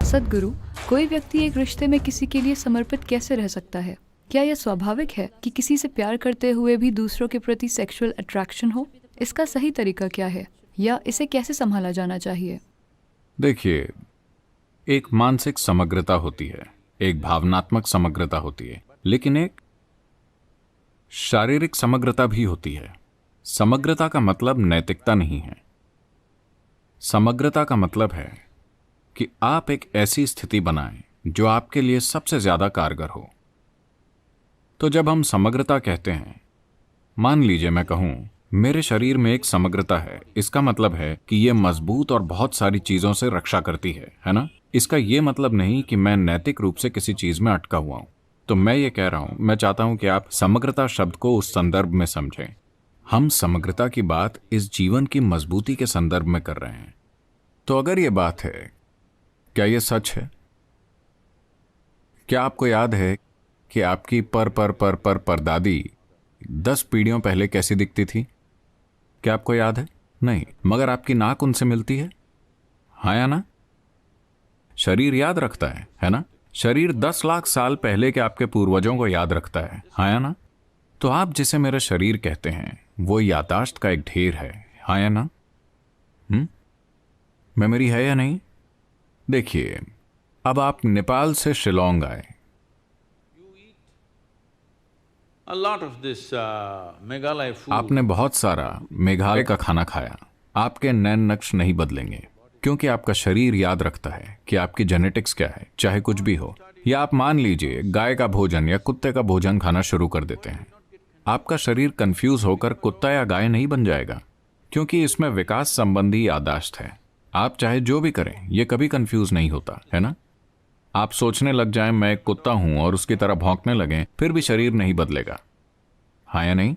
सद्गुरु, कोई व्यक्ति एक रिश्ते में किसी के लिए समर्पित कैसे रह सकता है? क्या यह स्वाभाविक है कि किसी से प्यार करते हुए भी दूसरों के प्रति सेक्सुअल अट्रैक्शन हो? इसका सही तरीका क्या है या इसे कैसे संभाला जाना चाहिए? देखिए, एक मानसिक समग्रता होती है, एक भावनात्मक समग्रता होती है, लेकिन एक शारीरिक समग्रता भी होती है। समग्रता का मतलब नैतिकता नहीं है। समग्रता का मतलब है कि आप एक ऐसी स्थिति बनाएं जो आपके लिए सबसे ज्यादा कारगर हो। तो जब हम समग्रता कहते हैं, मान लीजिए मैं कहूं मेरे शरीर में एक समग्रता है, इसका मतलब है कि यह मजबूत और बहुत सारी चीजों से रक्षा करती है ना? इसका यह मतलब नहीं कि मैं नैतिक रूप से किसी चीज में अटका हुआ हूं। तो मैं ये कह रहा हूं, मैं चाहता हूं कि आप समग्रता शब्द को उस संदर्भ में समझें। हम समग्रता की बात इस जीवन की मजबूती के संदर्भ में कर रहे हैं। तो अगर ये बात है, क्या यह सच है? क्या आपको याद है कि आपकी परदादी 10 पीढ़ियों पहले कैसी दिखती थी? क्या आपको याद है? नहीं, मगर आपकी नाक उनसे मिलती है, हाँ या ना? शरीर याद रखता है ना? शरीर 10 लाख साल पहले के आपके पूर्वजों को याद रखता है, हाँ या ना? तो आप जिसे मेरा शरीर कहते हैं वो याददाश्त का एक ढेर है, हाँ या ना? मेमोरी है या नहीं? देखिए, अब आप नेपाल से शिलोंग आए। आपने बहुत सारा मेघालय का खाना खाया। आपके नैन नक्श नहीं बदलेंगे क्योंकि आपका शरीर याद रखता है कि आपकी जेनेटिक्स क्या है, चाहे कुछ भी हो। या आप मान लीजिए गाय का भोजन या कुत्ते का भोजन खाना शुरू कर देते हैं, आपका शरीर कंफ्यूज होकर कुत्ता या गाय नहीं बन जाएगा, क्योंकि इसमें विकास संबंधी याददाश्त है। आप चाहे जो भी करें, यह कभी कंफ्यूज नहीं होता, है ना? आप सोचने लग जाएं मैं एक कुत्ता हूं और उसकी तरह भौंकने लगें, फिर भी शरीर नहीं बदलेगा, हाँ या नहीं?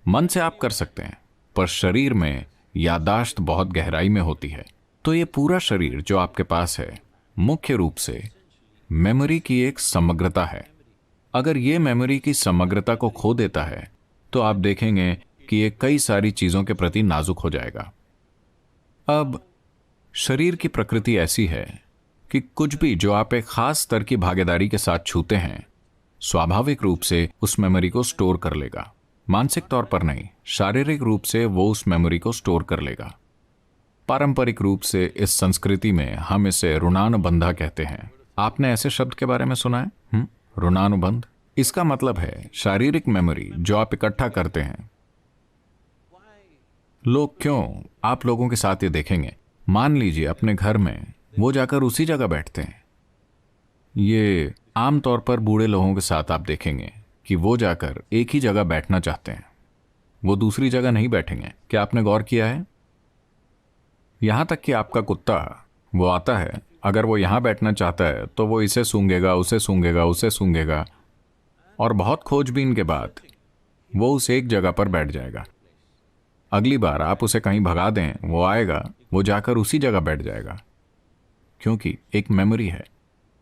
मन से आप कर सकते हैं, पर शरीर में याददाश्त बहुत गहराई में होती है। तो ये पूरा शरीर जो आपके पास है, मुख्य रूप से मेमोरी की एक समग्रता है। अगर ये मेमोरी की समग्रता को खो देता है तो आप देखेंगे कि ये कई सारी चीजों के प्रति नाजुक हो जाएगा। अब शरीर की प्रकृति ऐसी है कि कुछ भी जो आप एक खास स्तर की भागीदारी के साथ छूते हैं, स्वाभाविक रूप से उस मेमोरी को स्टोर कर लेगा। मानसिक तौर पर नहीं, शारीरिक रूप से वो उस मेमोरी को स्टोर कर लेगा। पारंपरिक रूप से इस संस्कृति में हम इसे ऋणानुबंधा कहते हैं। आपने ऐसे शब्द के बारे में सुना है? ऋणानुबंध। इसका मतलब है शारीरिक मेमोरी जो आप इकट्ठा करते हैं। लोग क्यों, आप लोगों के साथ ये देखेंगे, मान लीजिए अपने घर में वो जाकर उसी जगह बैठते हैं। ये आमतौर पर बूढ़े लोगों के साथ आप देखेंगे कि वो जाकर एक ही जगह बैठना चाहते हैं, वो दूसरी जगह नहीं बैठेंगे। क्या आपने गौर किया है? यहां तक कि आपका कुत्ता, वो आता है, अगर वो यहां बैठना चाहता है तो वो इसे सूंघेगा, उसे सूंघेगा, उसे सूंघेगा, और बहुत खोजबीन के बाद वो उस एक जगह पर बैठ जाएगा। अगली बार आप उसे कहीं भगा दें, वो आएगा, वो जाकर उसी जगह बैठ जाएगा, क्योंकि एक मेमोरी है।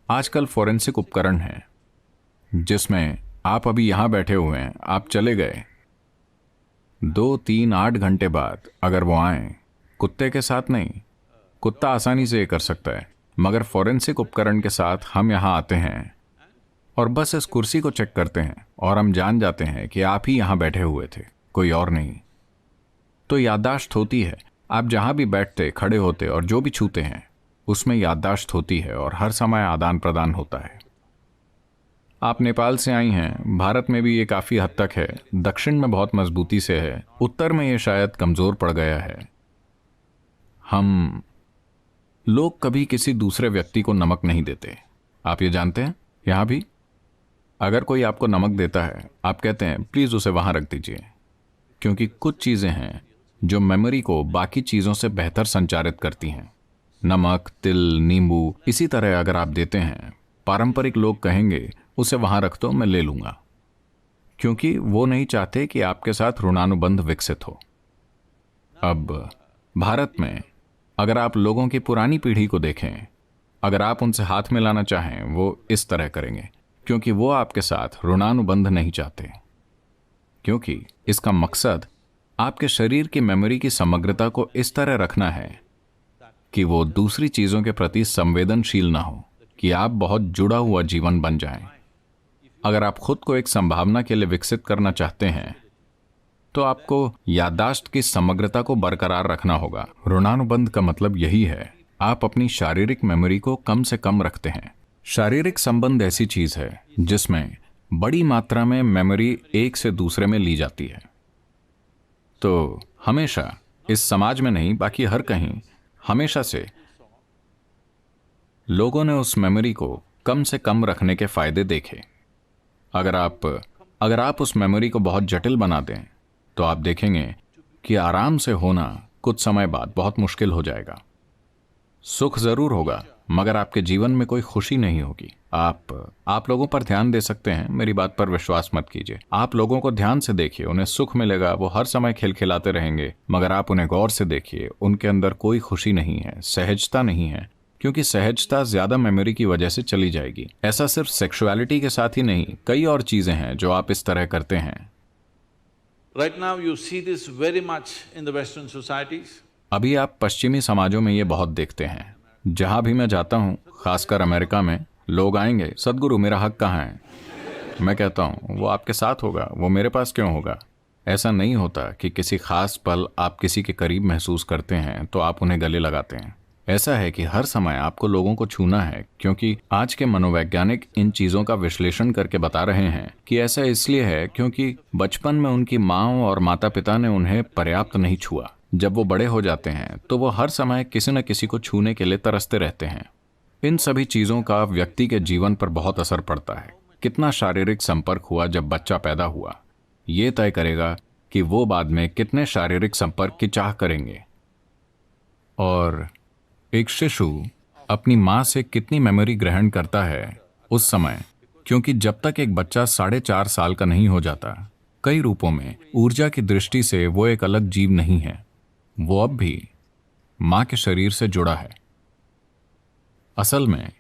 आजकल फोरेंसिक उपकरण है जिसमें आप अभी यहां बैठे हुए हैं, आप चले गए, 2, 3, 8 घंटे बाद अगर वो आए, कुत्ते के साथ नहीं, कुत्ता आसानी से ये कर सकता है, मगर फोरेंसिक उपकरण के साथ हम यहां आते हैं और बस इस कुर्सी को चेक करते हैं और हम जान जाते हैं कि आप ही यहां बैठे हुए थे, कोई और नहीं। तो याददाश्त होती है। आप जहां भी बैठते, खड़े होते और जो भी छूते हैं, उसमें याददाश्त होती है और हर समय आदान प्रदान होता है। आप नेपाल से आई हैं, भारत में भी ये काफी हद तक है, दक्षिण में बहुत मजबूती से है, उत्तर में ये शायद कमजोर पड़ गया है। हम लोग कभी किसी दूसरे व्यक्ति को नमक नहीं देते, आप ये जानते हैं? यहां भी अगर कोई आपको नमक देता है, आप कहते हैं प्लीज उसे वहां रख दीजिए, क्योंकि कुछ चीजें हैं जो मेमोरी को बाकी चीजों से बेहतर संचारित करती हैं। नमक, तिल, नींबू, इसी तरह अगर आप देते हैं, पारंपरिक लोग कहेंगे उसे वहां रख दो, मैं ले लूंगा, क्योंकि वो नहीं चाहते कि आपके साथ ऋणानुबंध विकसित हो। अब भारत में अगर आप लोगों की पुरानी पीढ़ी को देखें, अगर आप उनसे हाथ मिलाना चाहें, वो इस तरह करेंगे, क्योंकि वो आपके साथ ऋणानुबंध नहीं चाहते, क्योंकि इसका मकसद आपके शरीर की मेमोरी की समग्रता को इस तरह रखना है कि वो दूसरी चीजों के प्रति संवेदनशील ना हो। कि आप बहुत जुड़ा हुआ जीवन बन जाएं। अगर आप खुद को एक संभावना के लिए विकसित करना चाहते हैं तो आपको याददाश्त की समग्रता को बरकरार रखना होगा। ऋणानुबंध का मतलब यही है, आप अपनी शारीरिक मेमोरी को कम से कम रखते हैं। शारीरिक संबंध ऐसी चीज है जिसमें बड़ी मात्रा में मेमोरी एक से दूसरे में ली जाती है। तो हमेशा, इस समाज में नहीं बाकी हर कहीं, हमेशा से लोगों ने उस मेमोरी को कम से कम रखने के फायदे देखे। अगर आप उस मेमोरी को बहुत जटिल बना दें तो आप देखेंगे कि आराम से होना कुछ समय बाद बहुत मुश्किल हो जाएगा। सुख जरूर होगा मगर आपके जीवन में कोई खुशी नहीं होगी। आप लोगों पर ध्यान दे सकते हैं, मेरी बात पर विश्वास मत कीजिए। आप लोगों को ध्यान से देखिए, उन्हें सुख मिलेगा, वो हर समय खिलखिलाते रहेंगे, मगर आप उन्हें गौर से देखिए, उनके अंदर कोई खुशी नहीं है, सहजता नहीं है, क्योंकि सहजता ज्यादा मेमोरी की वजह से चली जाएगी। ऐसा सिर्फ सेक्सुअलिटी के साथ ही नहीं, कई और चीजें हैं जो आप इस तरह करते हैं। Right now you see this very much in the Western societies. अभी आप पश्चिमी समाजों में ये बहुत देखते हैं। जहां भी मैं जाता हूं, खासकर अमेरिका में, लोग आएंगे, सदगुरु मेरा हक कहाँ है? मैं कहता हूं वो आपके साथ होगा, वो मेरे पास क्यों होगा? ऐसा नहीं होता कि किसी खास पल आप किसी के करीब महसूस करते हैं तो आप उन्हें गले लगाते हैं। ऐसा है कि हर समय आपको लोगों को छूना है, क्योंकि आज के मनोवैज्ञानिक इन चीजों का विश्लेषण करके बता रहे हैं कि ऐसा इसलिए है क्योंकि बचपन में उनकी माँ और माता पिता ने उन्हें पर्याप्त नहीं छुआ। जब वो बड़े हो जाते हैं तो वो हर समय किसी न किसी को छूने के लिए तरसते रहते हैं। इन सभी चीजों का व्यक्ति के जीवन पर बहुत असर पड़ता है। कितना शारीरिक संपर्क हुआ जब बच्चा पैदा हुआ, ये तय करेगा कि वो बाद में कितने शारीरिक संपर्क की चाह करेंगे। और एक शिशु अपनी माँ से कितनी मेमोरी ग्रहण करता है उस समय, क्योंकि जब तक एक बच्चा 4.5 साल का नहीं हो जाता, कई रूपों में ऊर्जा की दृष्टि से वो एक अलग जीव नहीं है। वो अब भी माँ के शरीर से जुड़ा है। असल में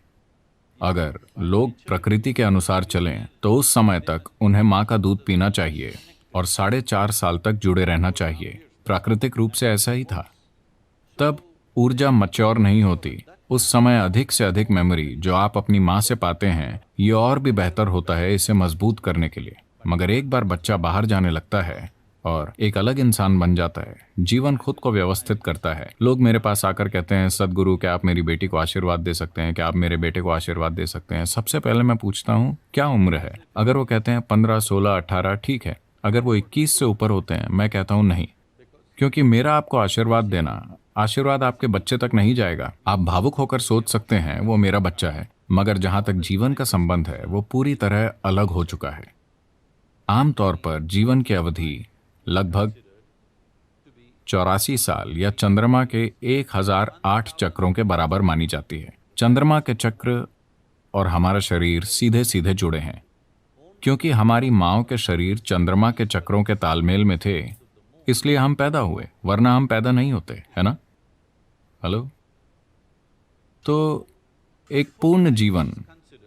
अगर लोग प्रकृति के अनुसार चलें तो उस समय तक उन्हें माँ का दूध पीना चाहिए और 4.5 साल तक जुड़े रहना चाहिए। प्राकृतिक रूप से ऐसा ही था। तब ऊर्जा मैच्योर नहीं होती। उस समय अधिक से अधिक मेमोरी जो आप अपनी माँ से पाते हैं, ये और भी बेहतर होता है इसे मजबूत करने के लिए। मगर एक बार बच्चा बाहर जाने लगता है और एक अलग इंसान बन जाता है, जीवन खुद को व्यवस्थित करता है। लोग मेरे पास आकर कहते हैं, सदगुरु क्या आप मेरी बेटी को आशीर्वाद दे सकते हैं? क्या आप मेरे बेटे को आशीर्वाद दे सकते हैं? सबसे पहले मैं पूछता हूँ क्या उम्र है? अगर वो कहते हैं 15, 16, 18, ठीक है। अगर वो 21 से ऊपर होते हैं, मैं कहता हूँ नहीं, क्योंकि मेरा आपको आशीर्वाद देना, आशीर्वाद आपके बच्चे तक नहीं जाएगा। आप भावुक होकर सोच सकते हैं वो मेरा बच्चा है, मगर जहां तक जीवन का संबंध है वो पूरी तरह अलग हो चुका है। आमतौर पर जीवन की अवधि लगभग 84 साल या चंद्रमा के 1008 चक्रों के बराबर मानी जाती है। चंद्रमा के चक्र और हमारा शरीर सीधे सीधे जुड़े हैं, क्योंकि हमारी माँओं के शरीर चंद्रमा के चक्रों के तालमेल में थे, इसलिए हम पैदा हुए, वरना हम पैदा नहीं होते, है ना? हेलो? तो एक पूर्ण जीवन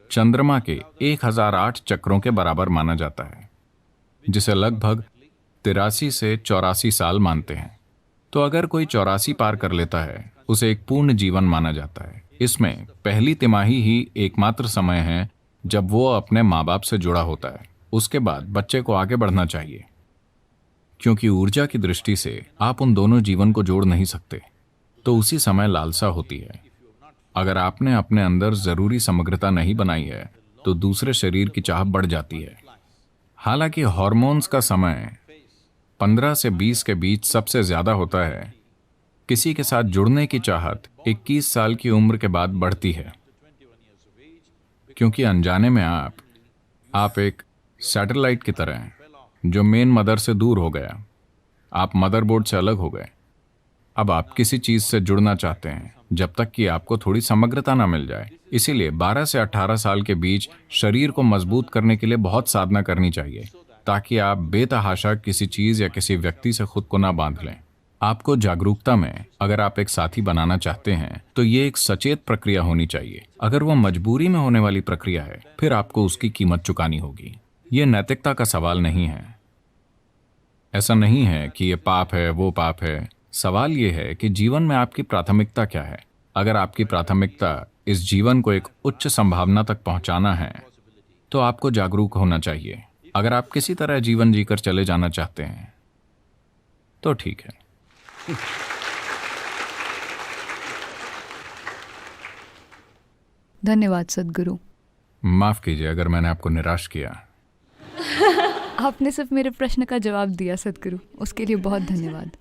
चंद्रमा के 1008 चक्रों के बराबर माना जाता है, जिसे लगभग 83 से 84 साल मानते हैं। तो अगर कोई 84 पार कर लेता है, उसे एक पूर्ण जीवन माना जाता है। इसमें पहली तिमाही ही एकमात्र समय है जब वो अपने माँ बाप से जुड़ा होता है। उसके बाद बच्चे को आगे बढ़ना चाहिए, क्योंकि ऊर्जा की दृष्टि से आप उन दोनों जीवन को जोड़ नहीं सकते। तो उसी समय लालसा होती है। अगर आपने अपने अंदर जरूरी समग्रता नहीं बनाई है तो दूसरे शरीर की चाह बढ़ जाती है। हालांकि हार्मोन्स का समय 15 से 20 के बीच सबसे ज्यादा होता है। किसी के साथ जुड़ने की चाहत 21 साल की उम्र के बाद बढ़ती है, क्योंकि अनजाने में आप एक सैटेलाइट की तरह हैं जो मेन मदर से दूर हो गया। आप मदरबोर्ड से अलग हो गए। अब आप किसी चीज से जुड़ना चाहते हैं जब तक कि आपको थोड़ी समग्रता ना मिल जाए। इसीलिए 12 से 18 साल के बीच शरीर को मजबूत करने के लिए बहुत साधना करनी चाहिए, ताकि आप बेतहाशा किसी चीज या किसी व्यक्ति से खुद को ना बांध लें। आपको जागरूकता में अगर आप एक साथी बनाना चाहते हैं तो ये एक सचेत प्रक्रिया होनी चाहिए। अगर वो मजबूरी में होने वाली प्रक्रिया है, फिर आपको उसकी कीमत चुकानी होगी। ये नैतिकता का सवाल नहीं है। ऐसा नहीं है कि ये पाप है, वो पाप है। सवाल ये है कि जीवन में आपकी प्राथमिकता क्या है। अगर आपकी प्राथमिकता इस जीवन को एक उच्च संभावना तक पहुंचाना है तो आपको जागरूक होना चाहिए। अगर आप किसी तरह जीवन जीकर चले जाना चाहते हैं तो ठीक है। धन्यवाद सद्गुरु। माफ कीजिए अगर मैंने आपको निराश किया। आपने सिर्फ मेरे प्रश्न का जवाब दिया सद्गुरु, उसके लिए बहुत धन्यवाद।